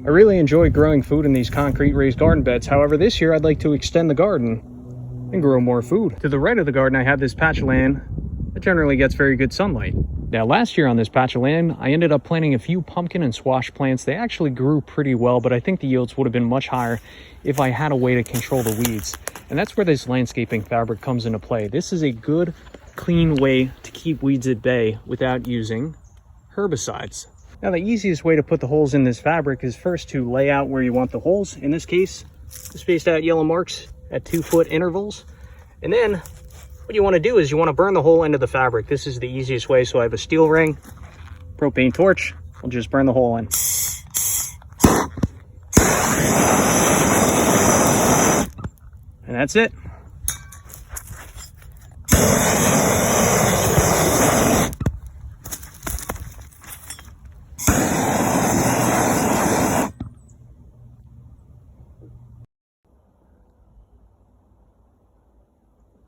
I really enjoy growing food in these concrete raised garden beds. However, this year I'd like to extend the garden and grow more food. To the right of the garden, I have this patch of land that generally gets very good sunlight. Now, last year on this patch of land, I ended up planting a few pumpkin and squash plants. They actually grew pretty well, but I think the yields would have been much higher if I had a way to control the weeds. And that's where this landscaping fabric comes into play. This is a good, clean way to keep weeds at bay without using herbicides. Now, the easiest way to put the holes in this fabric is first to lay out where you want the holes. In this case, spaced out yellow marks at 2-foot intervals. And then what you want to do is you want to burn the hole into the fabric. This is the easiest way. So I have a steel ring, propane torch. I'll just burn the hole in. And that's it.